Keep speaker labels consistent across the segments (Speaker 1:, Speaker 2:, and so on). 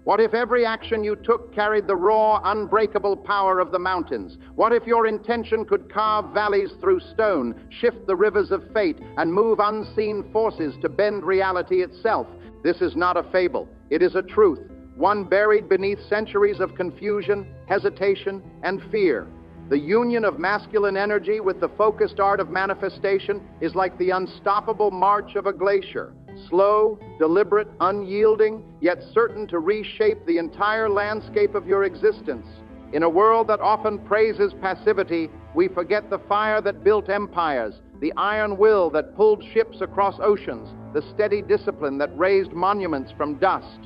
Speaker 1: What if every action you took carried the raw, unbreakable power of the mountains? What if your intention could carve valleys through stone, shift the rivers of fate, and move unseen forces to bend reality itself? This is not a fable. It is a truth, one buried beneath centuries of confusion, hesitation, and fear. The union of masculine energy with the focused art of manifestation is like the unstoppable march of a glacier. Slow, deliberate, unyielding, yet certain to reshape the entire landscape of your existence. In a world that often praises passivity, we forget the fire that built empires, the iron will that pulled ships across oceans, the steady discipline that raised monuments from dust.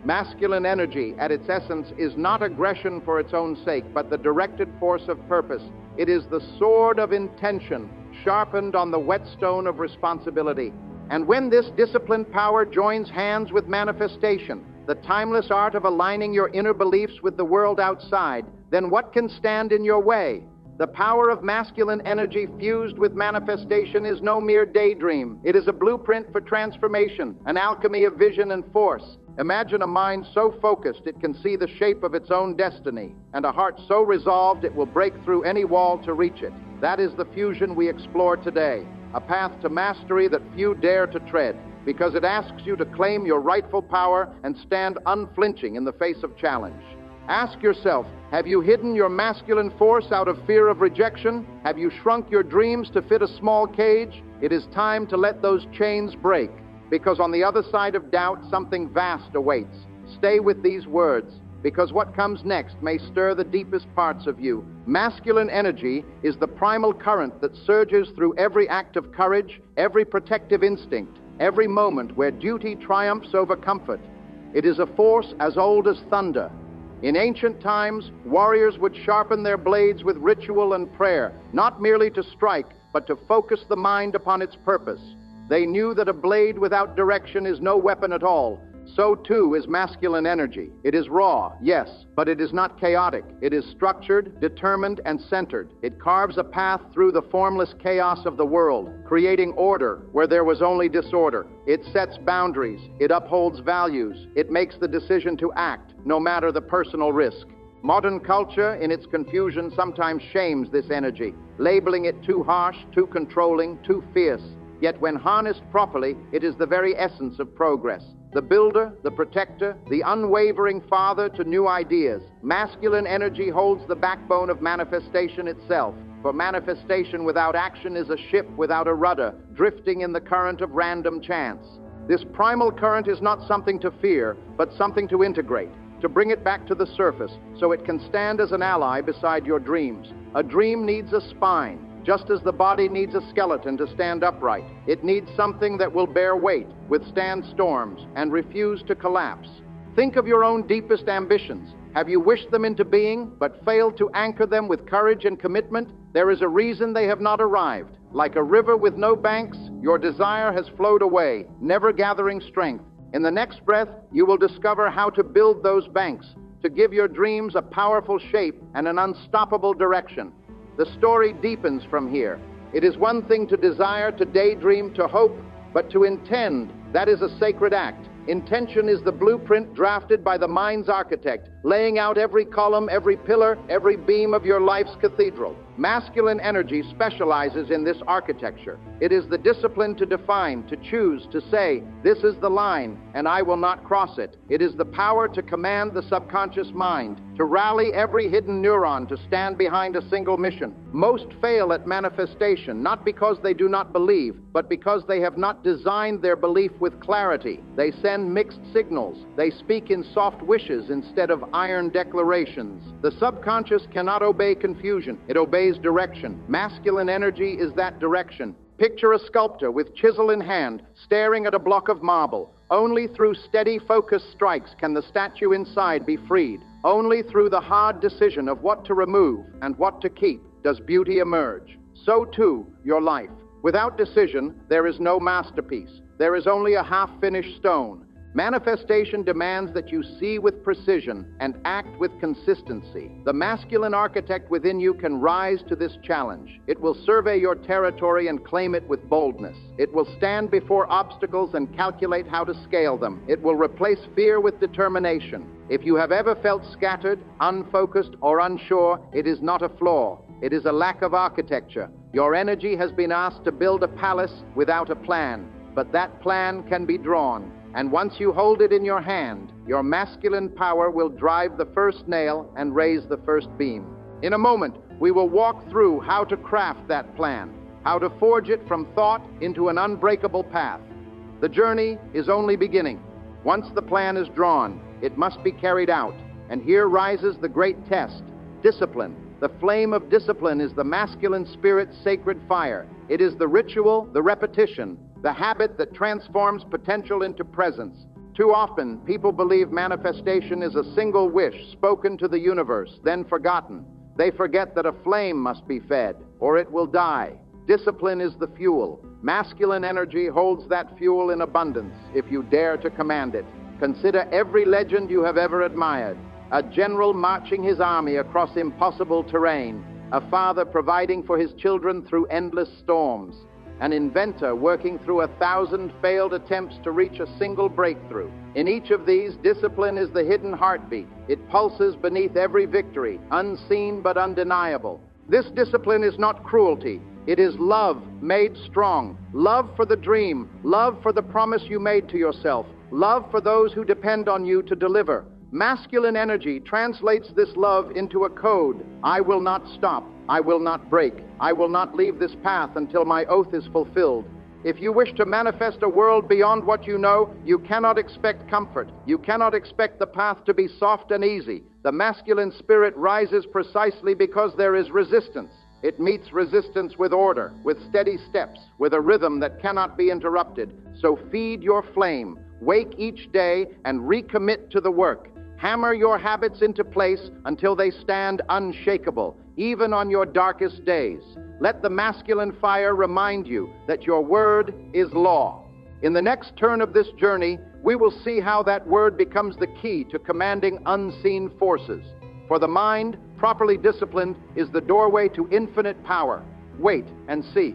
Speaker 1: Masculine energy, at its essence, is not aggression for its own sake, but the directed force of purpose. It is the sword of intention, sharpened on the whetstone of responsibility. And when this disciplined power joins hands with manifestation, the timeless art of aligning your inner beliefs with the world outside, then what can stand in your way? The power of masculine energy fused with manifestation is no mere daydream. It is a blueprint for transformation, an alchemy of vision and force. Imagine a mind so focused it can see the shape of its own destiny, and a heart so resolved it will break through any wall to reach it. That is the fusion we explore today, a path to mastery that few dare to tread, because it asks you to claim your rightful power and stand unflinching in the face of challenge. Ask yourself, have you hidden your masculine force out of fear of rejection? Have you shrunk your dreams to fit a small cage? It is time to let those chains break, because on the other side of doubt, something vast awaits. Stay with these words, because what comes next may stir the deepest parts of you. Masculine energy is the primal current that surges through every act of courage, every protective instinct, every moment where duty triumphs over comfort. It is a force as old as thunder. In ancient times, warriors would sharpen their blades with ritual and prayer, not merely to strike, but to focus the mind upon its purpose. They knew that a blade without direction is no weapon at all. So too is masculine energy. It is raw, yes, but it is not chaotic. It is structured, determined, and centered. It carves a path through the formless chaos of the world, creating order where there was only disorder. It sets boundaries. It upholds values. It makes the decision to act, no matter the personal risk. Modern culture, in its confusion, sometimes shames this energy, labeling it too harsh, too controlling, too fierce. Yet when harnessed properly, it is the very essence of progress. The builder, the protector, the unwavering father to new ideas. Masculine energy holds the backbone of manifestation itself. For manifestation without action is a ship without a rudder, drifting in the current of random chance. This primal current is not something to fear, but something to integrate, to bring it back to the surface so it can stand as an ally beside your dreams. A dream needs a spine. Just as the body needs a skeleton to stand upright, it needs something that will bear weight, withstand storms, and refuse to collapse. Think of your own deepest ambitions. Have you wished them into being, but failed to anchor them with courage and commitment? There is a reason they have not arrived. Like a river with no banks, your desire has flowed away, never gathering strength. In the next breath, you will discover how to build those banks, to give your dreams a powerful shape and an unstoppable direction. The story deepens from here. It is one thing to desire, to daydream, to hope, but to intend, that is a sacred act. Intention is the blueprint drafted by the mind's architect, laying out every column, every pillar, every beam of your life's cathedral. Masculine energy specializes in this architecture. It is the discipline to define, to choose, to say, this is the line, and I will not cross it. It is the power to command the subconscious mind, to rally every hidden neuron to stand behind a single mission. Most fail at manifestation, not because they do not believe, but because they have not designed their belief with clarity. They send mixed signals. They speak in soft wishes instead of iron declarations. The subconscious cannot obey confusion. It obeys direction. Masculine energy is that direction. Picture a sculptor with chisel in hand, staring at a block of marble. Only through steady, focused strikes can the statue inside be freed. Only through the hard decision of what to remove and what to keep does beauty emerge. So too, your life. Without decision, there is no masterpiece. There is only a half-finished stone. Manifestation demands that you see with precision and act with consistency. The masculine architect within you can rise to this challenge. It will survey your territory and claim it with boldness. It will stand before obstacles and calculate how to scale them. It will replace fear with determination. If you have ever felt scattered, unfocused, or unsure, it is not a flaw. It is a lack of architecture. Your energy has been asked to build a palace without a plan, but that plan can be drawn. And once you hold it in your hand, your masculine power will drive the first nail and raise the first beam. In a moment, we will walk through how to craft that plan, how to forge it from thought into an unbreakable path. The journey is only beginning. Once the plan is drawn, it must be carried out. And here rises the great test: discipline. The flame of discipline is the masculine spirit's sacred fire. It is the ritual, the repetition, the habit that transforms potential into presence. Too often, people believe manifestation is a single wish spoken to the universe, then forgotten. They forget that a flame must be fed, or it will die. Discipline is the fuel. Masculine energy holds that fuel in abundance if you dare to command it. Consider every legend you have ever admired. A general marching his army across impossible terrain. A father providing for his children through endless storms. An inventor working through 1,000 failed attempts to reach a single breakthrough. In each of these, discipline is the hidden heartbeat. It pulses beneath every victory, unseen but undeniable. This discipline is not cruelty. It is love made strong. Love for the dream. Love for the promise you made to yourself. Love for those who depend on you to deliver. Masculine energy translates this love into a code. I will not stop. I will not break. I will not leave this path until my oath is fulfilled. If you wish to manifest a world beyond what you know, you cannot expect comfort. You cannot expect the path to be soft and easy. The masculine spirit rises precisely because there is resistance. It meets resistance with order, with steady steps, with a rhythm that cannot be interrupted. So feed your flame, wake each day, and recommit to the work. Hammer your habits into place until they stand unshakable, even on your darkest days. Let the masculine fire remind you that your word is law. In the next turn of this journey, we will see how that word becomes the key to commanding unseen forces. For the mind, properly disciplined, is the doorway to infinite power. Wait and see.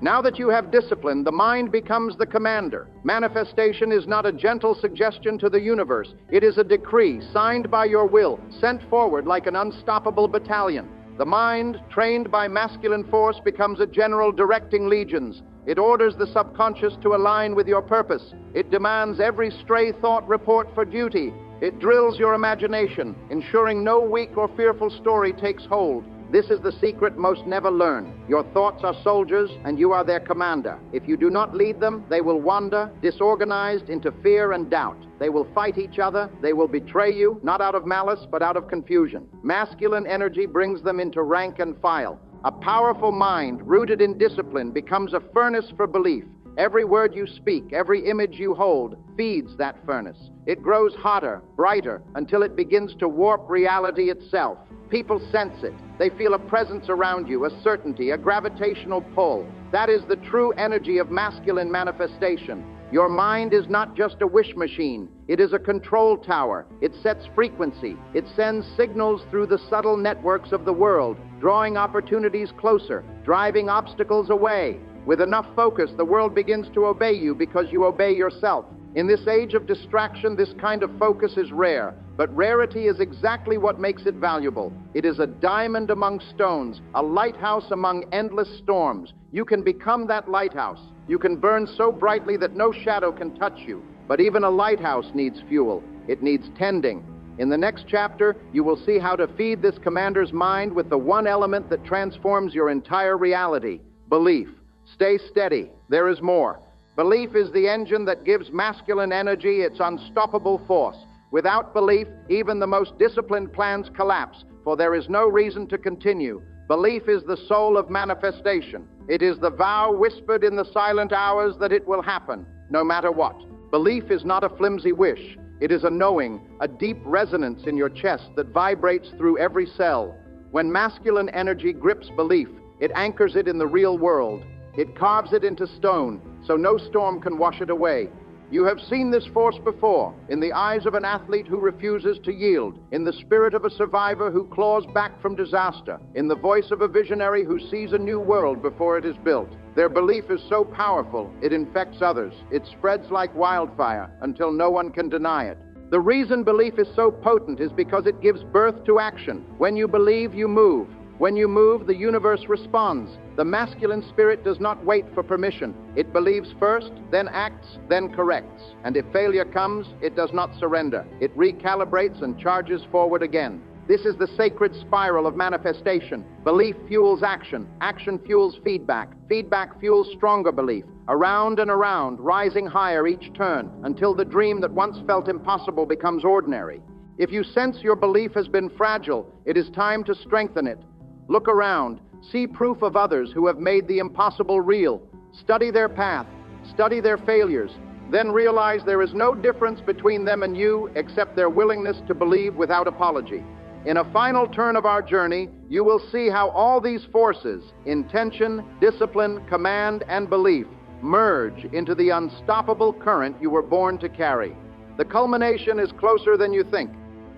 Speaker 1: Now that you have discipline, the mind becomes the commander. Manifestation is not a gentle suggestion to the universe. It is a decree signed by your will, sent forward like an unstoppable battalion. The mind, trained by masculine force, becomes a general directing legions. It orders the subconscious to align with your purpose. It demands every stray thought report for duty. It drills your imagination, ensuring no weak or fearful story takes hold. This is the secret most never learn. Your thoughts are soldiers, and you are their commander. If you do not lead them, they will wander, disorganized, into fear and doubt. They will fight each other. They will betray you, not out of malice, but out of confusion. Masculine energy brings them into rank and file. A powerful mind, rooted in discipline, becomes a furnace for belief. Every word you speak, every image you hold, feeds that furnace. It grows hotter, brighter, until it begins to warp reality itself. People sense it. They feel a presence around you, a certainty, a gravitational pull. That is the true energy of masculine manifestation. Your mind is not just a wish machine. It is a control tower. It sets frequency. It sends signals through the subtle networks of the world, drawing opportunities closer, driving obstacles away. With enough focus, the world begins to obey you because you obey yourself. In this age of distraction, this kind of focus is rare, but rarity is exactly what makes it valuable. It is a diamond among stones, a lighthouse among endless storms. You can become that lighthouse. You can burn so brightly that no shadow can touch you. But even a lighthouse needs fuel. It needs tending. In the next chapter, you will see how to feed this commander's mind with the one element that transforms your entire reality: belief. Stay steady. There is more. Belief is the engine that gives masculine energy its unstoppable force. Without belief, even the most disciplined plans collapse, for there is no reason to continue. Belief is the soul of manifestation. It is the vow whispered in the silent hours that it will happen, no matter what. Belief is not a flimsy wish. It is a knowing, a deep resonance in your chest that vibrates through every cell. When masculine energy grips belief, it anchors it in the real world. It carves it into stone, so no storm can wash it away. You have seen this force before, in the eyes of an athlete who refuses to yield, in the spirit of a survivor who claws back from disaster, in the voice of a visionary who sees a new world before it is built. Their belief is so powerful, it infects others. It spreads like wildfire until no one can deny it. The reason belief is so potent is because it gives birth to action. When you believe, you move. When you move, the universe responds. The masculine spirit does not wait for permission. It believes first, then acts, then corrects. And if failure comes, it does not surrender. It recalibrates and charges forward again. This is the sacred spiral of manifestation. Belief fuels action. Action fuels feedback. Feedback fuels stronger belief. Around and around, rising higher each turn, until the dream that once felt impossible becomes ordinary. If you sense your belief has been fragile, it is time to strengthen it. Look around. See proof of others who have made the impossible real. Study their path. Study their failures. Then realize there is no difference between them and you except their willingness to believe without apology. In a final turn of our journey, you will see how all these forces, intention, discipline, command, and belief, merge into the unstoppable current you were born to carry. The culmination is closer than you think.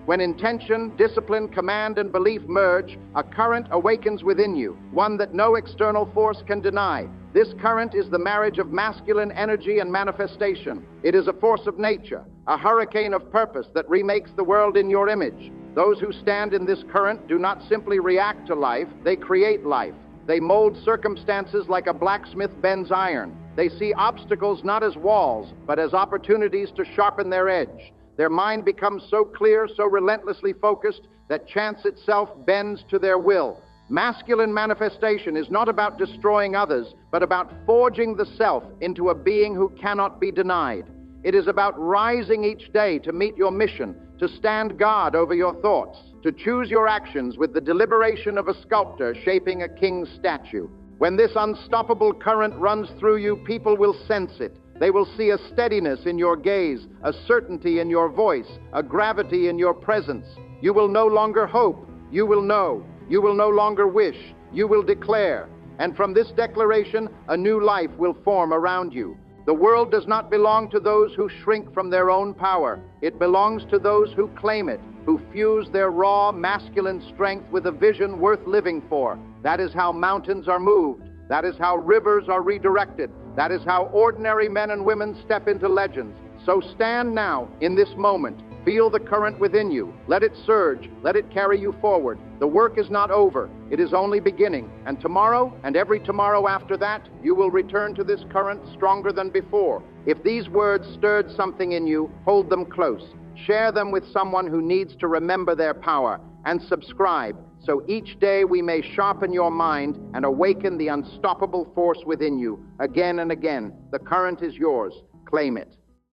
Speaker 1: When intention, discipline, command, and belief merge, a current awakens within you, one that no external force can deny. This current is the marriage of masculine energy and manifestation. It is a force of nature, a hurricane of purpose that remakes the world in your image. Those who stand in this current do not simply react to life, they create life. They mold circumstances like a blacksmith bends iron. They see obstacles not as walls, but as opportunities to sharpen their edge. Their mind becomes so clear, so relentlessly focused, that chance itself bends to their will. Masculine manifestation is not about destroying others, but about forging the self into a being who cannot be denied. It is about rising each day to meet your mission, to stand guard over your thoughts, to choose your actions with the deliberation of a sculptor shaping a king's statue. When this unstoppable current runs through you, people will sense it. They will see a steadiness in your gaze, a certainty in your voice, a gravity in your presence. You will no longer hope. You will know. You will no longer wish. You will declare. And from this declaration, a new life will form around you. The world does not belong to those who shrink from their own power. It belongs to those who claim it, who fuse their raw, masculine strength with a vision worth living for. That is how mountains are moved. That is how rivers are redirected. That is how ordinary men and women step into legends. So stand now, in this moment. Feel the current within you. Let it surge. Let it carry you forward. The work is not over. It is only beginning. And tomorrow, and every tomorrow after that, you will return to this current stronger than before. If these words stirred something in you, hold them close. Share them with someone who needs to remember their power. And subscribe, so each day we may sharpen your mind and awaken the unstoppable force within you. Again and again, the current is yours. Claim it.